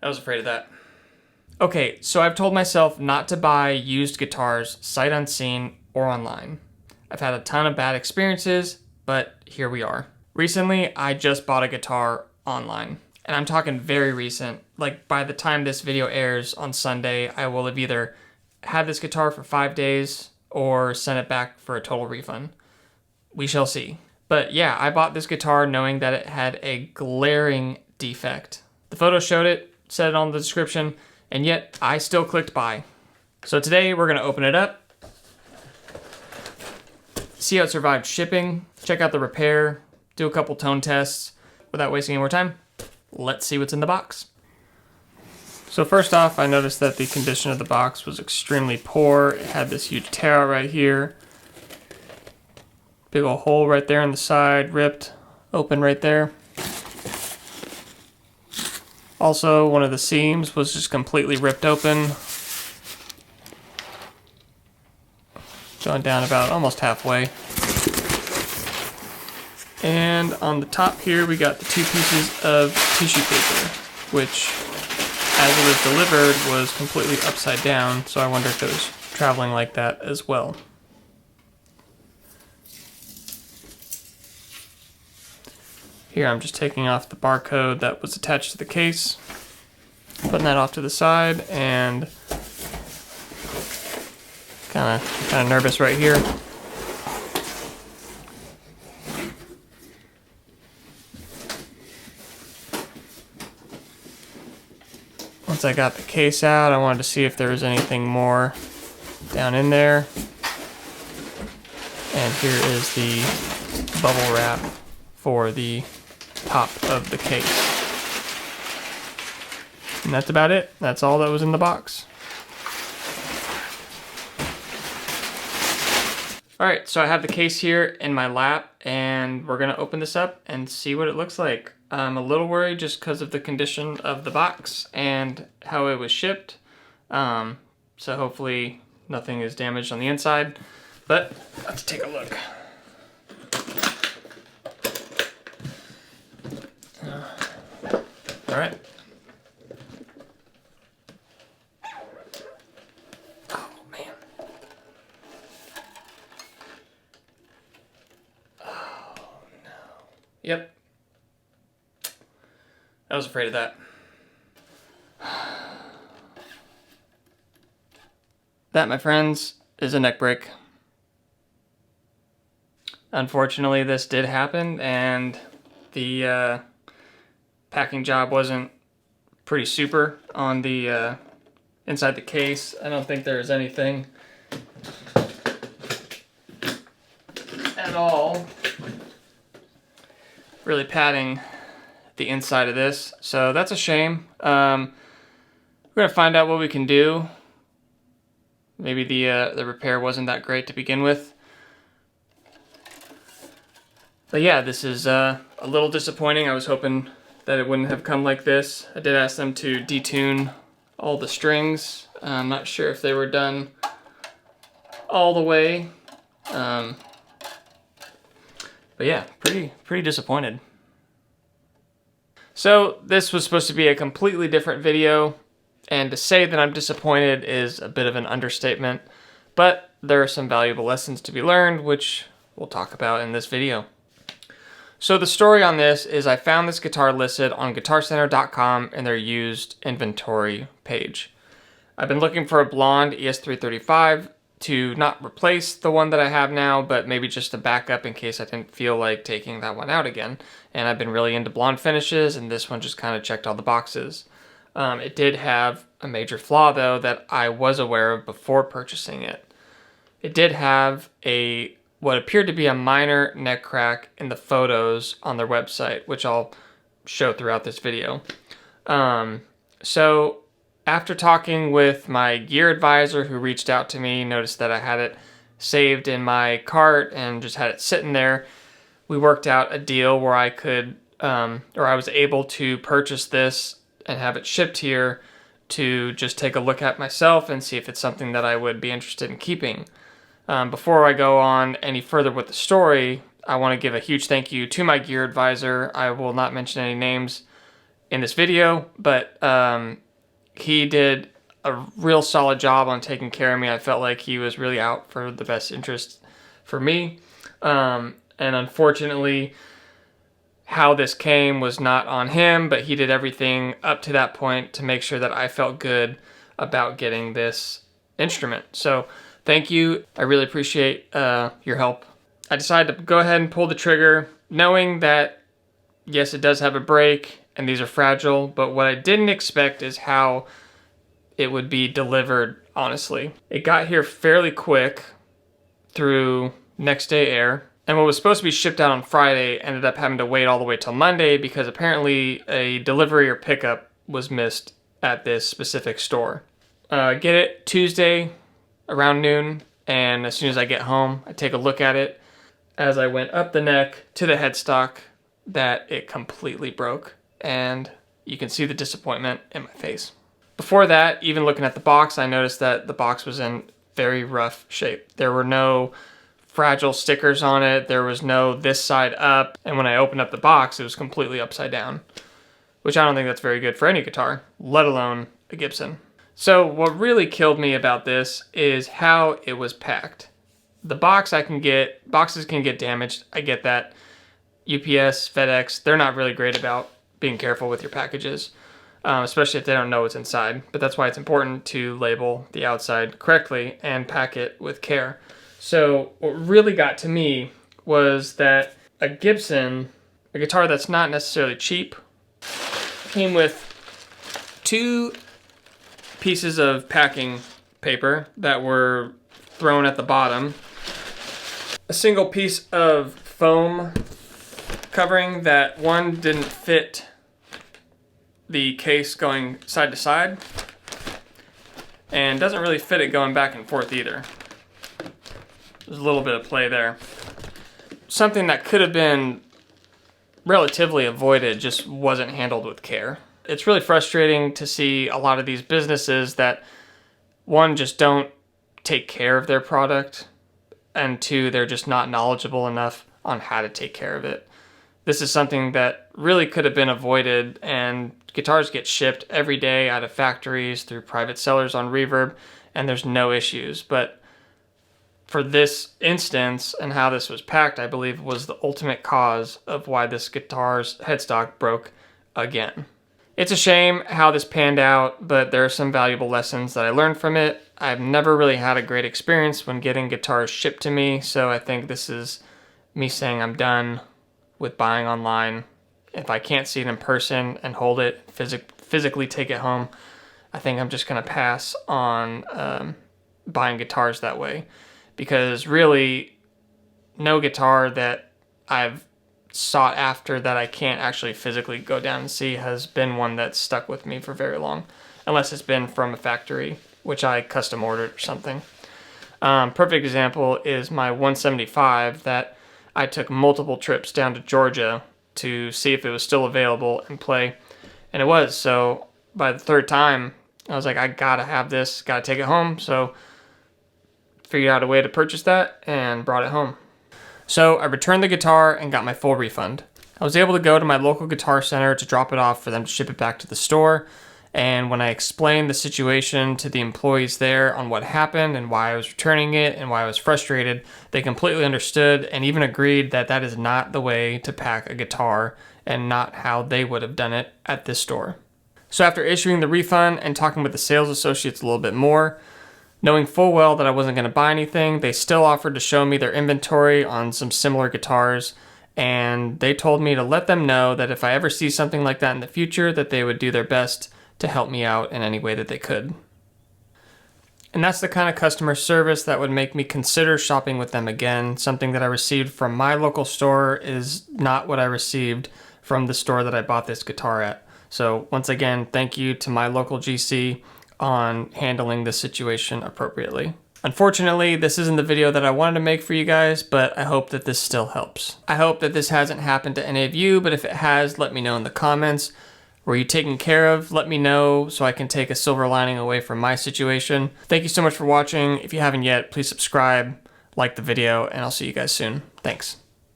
I was afraid of that. Okay, so I've told myself not to buy used guitars sight unseen or online. I've had a ton of bad experiences, but here we are. Recently, I just bought a guitar online, and I'm talking very recent. Like, by the time this video airs on Sunday, I will have either had this guitar for 5 days or sent it back for a total refund. We shall see. But yeah, I bought this guitar knowing that it had a glaring defect. The photo showed it, said it on the description, and yet I still clicked buy. So today we're gonna open it up, see how it survived shipping, check out the repair, do a couple tone tests. Without wasting any more time, let's see what's in the box. So first off, I noticed that the condition of the box was extremely poor. It had this huge tear out right here. Big old hole right there in the side, ripped, open right there. Also, one of the seams was just completely ripped open. Going down about almost halfway. And on the top here, we got the 2 pieces of tissue paper, which, as it was delivered, was completely upside down, so I wonder if it was traveling like that as well. Here I'm just taking off the barcode that was attached to the case, putting that off to the side, and kind of nervous right here. Once I got the case out, I wanted to see if there was anything more down in there. And here is the bubble wrap for the top of the case. And that's about it. That's all that was in the box. Alright, so I have the case here in my lap, and we're gonna open this up and see what it looks like. I'm a little worried just because of the condition of the box and how it was shipped. So hopefully nothing is damaged on the inside, but let's take a look. All right. Oh, man. Oh, no. Yep. I was afraid of that. That, my friends, is a neck break. Unfortunately, this did happen, and the packing job wasn't pretty super on the inside the case. I don't think there's anything at all really padding the inside of this, so that's a shame. We're gonna find out what we can do. Maybe the repair wasn't that great to begin with. But yeah, this is a little disappointing. I was hoping that it wouldn't have come like this. I did ask them to detune all the strings. I'm not sure if they were done all the way. But yeah, pretty disappointed. So this was supposed to be a completely different video, and to say that I'm disappointed is a bit of an understatement, but there are some valuable lessons to be learned, which we'll talk about in this video. So the story on this is I found this guitar listed on guitarcenter.com in their used inventory page. I've been looking for a blonde ES335 to not replace the one that I have now, but maybe just a backup in case I didn't feel like taking that one out again. And I've been really into blonde finishes, and this one just kind of checked all the boxes. It did have a major flaw, though, that I was aware of before purchasing it. It did have what appeared to be a minor neck crack in the photos on their website, which I'll show throughout this video. So after talking with my gear advisor who reached out to me, noticed that I had it saved in my cart and just had it sitting there, we worked out a deal where I could, or I was able to purchase this and have it shipped here to just take a look at myself and see if it's something that I would be interested in keeping. Before I go on any further with the story, I want to give a huge thank you to my gear advisor. I will not mention any names. in this video, but he did a real solid job on taking care of me. I felt like he was really out for the best interest for me. And unfortunately, how this came was not on him, but he did everything up to that point to make sure that I felt good about getting this instrument. So thank you. I really appreciate your help. I decided to go ahead and pull the trigger, knowing that yes, it does have a break and these are fragile, but what I didn't expect is how it would be delivered, honestly. It got here fairly quick through next day air, and what was supposed to be shipped out on Friday ended up having to wait all the way till Monday because apparently a delivery or pickup was missed at this specific store. Get it Tuesday around noon, and as soon as I get home, I take a look at it. As I went up the neck to the headstock, that it completely broke, and you can see the disappointment in my face. Before that, even looking at the box, I noticed that the box was in very rough shape. There were no fragile stickers on it. There was no this side up. And when I opened up the box, it was completely upside down, which I don't think that's very good for any guitar, let alone a Gibson. So what really killed me about this is how it was packed. The boxes can get damaged. I get that. UPS, FedEx, they're not really great about being careful with your packages. Especially if they don't know what's inside. But that's why it's important to label the outside correctly and pack it with care. So what really got to me was that a Gibson, a guitar that's not necessarily cheap, came with 2 pieces of packing paper that were thrown at the bottom, a single piece of foam covering that one didn't fit the case going side to side, and doesn't really fit it going back and forth either. There's a little bit of play there. Something that could have been relatively avoided just wasn't handled with care. It's really frustrating to see a lot of these businesses that, one, just don't take care of their product, and 2, they're just not knowledgeable enough on how to take care of it. This is something that really could have been avoided, and guitars get shipped every day out of factories through private sellers on Reverb, and there's no issues. But for this instance and how this was packed, I believe was the ultimate cause of why this guitar's headstock broke again. It's a shame how this panned out, but there are some valuable lessons that I learned from it. I've never really had a great experience when getting guitars shipped to me, so I think this is me saying I'm done with buying online. If I can't see it in person and hold it, physically take it home, I think I'm just going to pass on buying guitars that way. Because really, no guitar that I've sought after that I can't actually physically go down and see has been one that's stuck with me for very long. Unless it's been from a factory, which I custom ordered or something. Perfect example is my 175 that I took multiple trips down to Georgia to see if it was still available and play, and it was. So by the 3rd time, I was like, I gotta have this, gotta take it home. So figured out a way to purchase that and brought it home. So I returned the guitar and got my full refund. I was able to go to my local guitar center to drop it off for them to ship it back to the store. And when I explained the situation to the employees there on what happened and why I was returning it and why I was frustrated, they completely understood and even agreed that that is not the way to pack a guitar and not how they would have done it at this store. So after issuing the refund and talking with the sales associates a little bit more, knowing full well that I wasn't going to buy anything, they still offered to show me their inventory on some similar guitars, and they told me to let them know that if I ever see something like that in the future, that they would do their best to help me out in any way that they could. And that's the kind of customer service that would make me consider shopping with them again. Something that I received from my local store is not what I received from the store that I bought this guitar at. So once again, thank you to my local GC on handling this situation appropriately. Unfortunately, this isn't the video that I wanted to make for you guys, but I hope that this still helps. I hope that this hasn't happened to any of you, but if it has, let me know in the comments. Were you taken care of? Let me know so I can take a silver lining away from my situation. Thank you so much for watching. If you haven't yet, please subscribe, like the video, and I'll see you guys soon. Thanks.